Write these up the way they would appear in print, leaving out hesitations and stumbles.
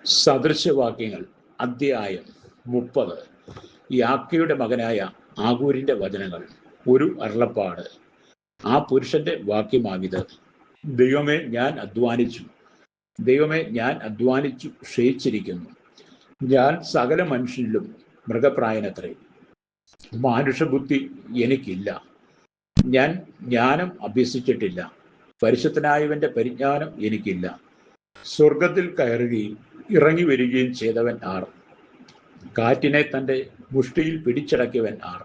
സദൃശവാക്യങ്ങൾ അധ്യായം 30. യാക്കയുടെ മകനായ ആഗൂരിന്റെ വചനങ്ങൾ. ഒരു അരുളപ്പാട്. ആ പുരുഷന്റെ വാക്യമാവിത്: ദൈവമേ, ഞാൻ അധ്വാനിച്ചു ക്ഷയിച്ചിരിക്കുന്നു. ഞാൻ സകല മനുഷ്യരിലും മൃഗപ്രായനത്രേ. മാനുഷബുദ്ധി എനിക്കില്ല. ഞാൻ ജ്ഞാനം അഭ്യസിച്ചിട്ടില്ല. പരിശുദ്ധനായവന്റെ പരിജ്ഞാനം എനിക്കില്ല. സ്വർഗത്തിൽ കയറുകയും ഇറങ്ങി വരികയും ചെയ്തവൻ ആർ? കാറ്റിനെ തൻ്റെ മുഷ്ടിയിൽ പിടിച്ചടക്കിയവൻ ആർ?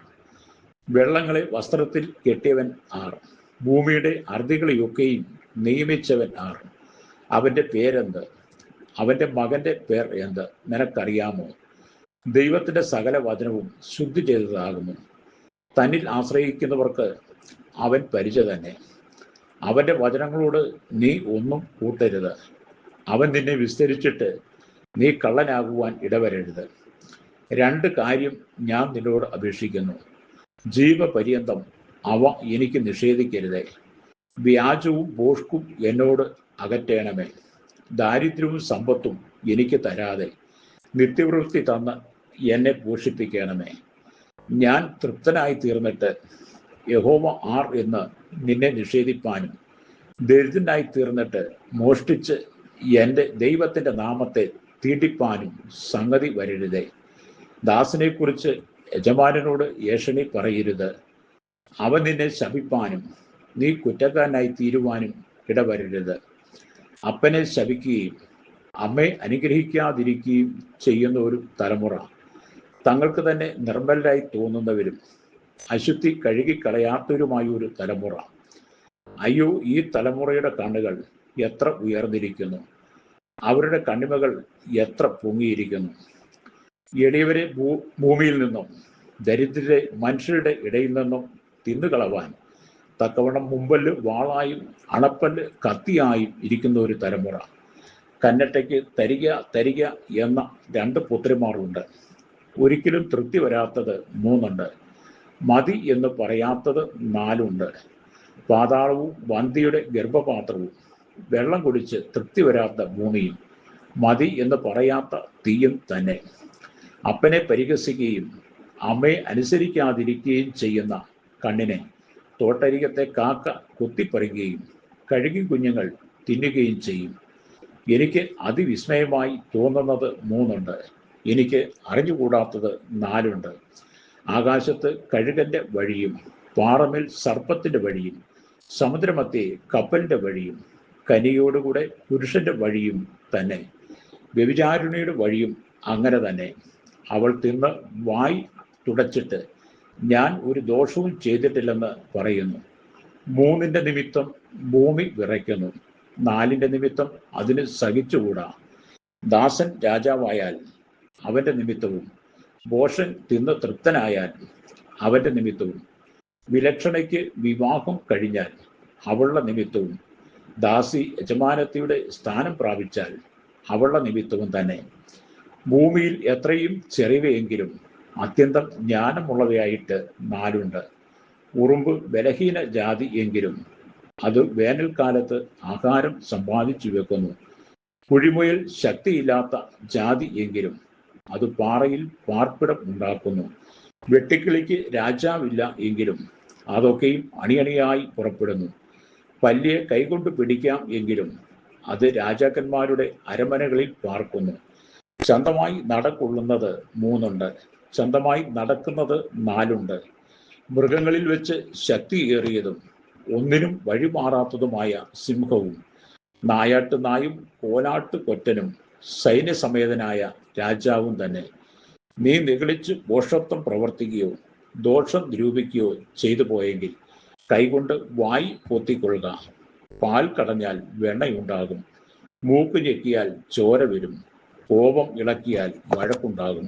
വെള്ളങ്ങളെ വസ്ത്രത്തിൽ കെട്ടിയവൻ ആർ? ഭൂമിയുടെ അർദികളെയൊക്കെയും നിയമിച്ചവൻ ആർ? അവൻ്റെ പേരെന്ത്? അവൻ്റെ മകൻ്റെ പേർ എന്ത്? നിനക്കറിയാമോ? ദൈവത്തിൻ്റെ സകല വചനവും ശുദ്ധി ചെയ്തതാകുന്നു. തന്നിൽ ആശ്രയിക്കുന്നവർക്ക് അവൻ പരിച തന്നെ. അവൻ്റെ വചനങ്ങളോട് നീ ഒന്നും കൂട്ടരുത്. അവൻ നിന്നെ വിസ്തരിച്ചിട്ട് നീ കള്ളനാകുവാൻ ഇടവരരുത്. 2 കാര്യം ഞാൻ നിന്നോട് അപേക്ഷിക്കുന്നു. ജീവപര്യന്തം അവ എനിക്ക് നിഷേധിക്കരുതേ. വ്യാജവും ഭോഷ്കും എന്നോട് അകറ്റേണമേ. ദാരിദ്ര്യവും സമ്പത്തും എനിക്ക് തരാതെ നിത്യവൃത്തി തന്ന് എന്നെ പോഷിപ്പിക്കണമേ. ഞാൻ തൃപ്തനായി തീർന്നിട്ട് യഹോവ ആർ എന്ന് നിന്നെ നിഷേധിപ്പാനും, ദരിദ്രനായി തീർന്നിട്ട് മോഷ്ടിച്ച് എൻ്റെ ദൈവത്തിൻ്റെ നാമത്തെ തീട്ടിപ്പാനും സംഗതി വരരുതേ. ദാസനെക്കുറിച്ച് യജമാനനോട് ഏഷണി പറയരുത്. അവൻ നിന്നെ ശപിപ്പാനും നീ കുറ്റക്കാരനായി തീരുവാനും ഇടവരരുത്. അപ്പനെ ശപിക്കുകയും അമ്മയെ അനുഗ്രഹിക്കാതിരിക്കുകയും ചെയ്യുന്ന ഒരു തലമുറ, തങ്ങൾക്ക് തന്നെ നിർമ്മലരായി തോന്നുന്നവരും അശുദ്ധി കഴുകിക്കളയാത്തവരുമായ ഒരു തലമുറ. അയ്യോ, ഈ തലമുറയുടെ കണ്ണുകൾ എത്ര ഉയർന്നിരിക്കുന്നു! അവരുടെ കണ്ണിമകൾ എത്ര പൊങ്ങിയിരിക്കുന്നു! എളിയവരെ ഭൂമിയിൽ നിന്നും ദരിദ്രരെ മനുഷ്യരുടെ ഇടയിൽ നിന്നും തിന്നുകളവാൻ തക്കവണ്ണം മുമ്പല് വാളായും അണപ്പല്ല് കത്തിയായും ഇരിക്കുന്ന ഒരു തലമുറ. കന്നട്ടയ്ക്ക് തരിക എന്ന 2 പുത്രിമാരുണ്ട്. ഒരിക്കലും തൃപ്തി വരാത്തത് 3 ഉണ്ട്. മതി എന്ന് പറയാത്തത് 4 ഉണ്ട്. പാതാളവും വന്തിയുടെ ഗർഭപാത്രവും വെള്ളം കുടിച്ച് തൃപ്തി വരാത്ത ഭൂമിയും മതി എന്ന് പറയാത്ത തീയും തന്നെ. അപ്പനെ പരിഹസിക്കുകയും അമ്മയെ അനുസരിക്കാതിരിക്കുകയും ചെയ്യുന്ന കണ്ണിനെ തോട്ടരികത്തെ കാക്ക കുത്തിപ്പറിക്കുകയും കഴുകി കുഞ്ഞുങ്ങൾ തിന്നുകയും ചെയ്യും. എനിക്ക് അതിവിസ്മയമായി തോന്നുന്നത് 3 ഉണ്ട്. എനിക്ക് അറിഞ്ഞുകൂടാത്തത് 4 ഉണ്ട്. ആകാശത്ത് കഴുകന്റെ വഴിയും പാറമേൽ സർപ്പത്തിന്റെ വഴിയും സമുദ്രമധ്യേ കപ്പലിന്റെ വഴിയും കനിയോടുകൂടെ പുരുഷന്റെ വഴിയും തന്നെ. വ്യഭിചാരിണിയുടെ വഴിയും അങ്ങനെ തന്നെ. അവൾ തിന്ന് വായി തുടച്ചിട്ട് ഞാൻ ഒരു ദോഷവും ചെയ്തിട്ടില്ലെന്ന് പറയുന്നു. 3ന്റെ നിമിത്തം ഭൂമി വിറയ്ക്കുന്നു. 4ന്റെ നിമിത്തം അതിന് സഹിച്ചുകൂടാ. ദാസൻ രാജാവായാൽ അവന്റെ നിമിത്തവും, ഭോഷൻ തിന്ന് തൃപ്തനായാൽ അവന്റെ നിമിത്തവും, വിലക്ഷണയ്ക്ക് വിവാഹം കഴിഞ്ഞാൽ അവളുടെ നിമിത്തവും, ദാസി യജമാനത്തിയുടെ സ്ഥാനം പ്രാപിച്ചാൽ അവളുടെ നിമിത്തവും തന്നെ. ഭൂമിയിൽ എത്രയും ചെറിയവയെങ്കിലും അത്യന്തം ജ്ഞാനമുള്ളവയായിട്ട് 4 ഉണ്ട്. ഉറുമ്പ് ബലഹീന ജാതി എങ്കിലും അത് വേനൽക്കാലത്ത് ആഹാരം സമ്പാദിച്ചു വെക്കുന്നു. കുഴിമുയൽ ശക്തിയില്ലാത്ത ജാതി എങ്കിലും അത് പാറയിൽ പാർപ്പിടം ഉണ്ടാക്കുന്നു. വെട്ടിക്കിളിക്ക് രാജാവില്ല എങ്കിലും അതൊക്കെയും അണിയണിയായി പുറപ്പെടുന്നു. പല്ലിയെ കൈകൊണ്ട് പിടിക്കാം എങ്കിലും അത് രാജാക്കന്മാരുടെ അരമനകളിൽ പാർക്കുന്നു. ചന്തമായി നടക്കൊള്ളുന്നത് 3 ഉണ്ട്. ചന്തമായി നടക്കുന്നത് 4 ഉണ്ട്. മൃഗങ്ങളിൽ വെച്ച് ശക്തിയേറിയതും ഒന്നിനും വഴിമാറാത്തതുമായ സിംഹവും നായാട്ട് നായും കോലാട്ട് കൊറ്റനും സൈന്യസമേതനായ രാജാവും തന്നെ. നീ നിഗളിച്ച് ഭോഷത്വം പ്രവർത്തിക്കുകയോ ദോഷം നിരൂപിക്കുകയോ ചെയ്തു പോയെങ്കിൽ കൈകൊണ്ട് വായി പൊത്തിക്കൊള്ളുക. പാൽ കടഞ്ഞാൽ വെണ്ണയുണ്ടാകും. മൂക്ക് ഞെക്കിയാൽ ചോര വരും. കോപം ഇളക്കിയാൽ വഴക്കുണ്ടാകും.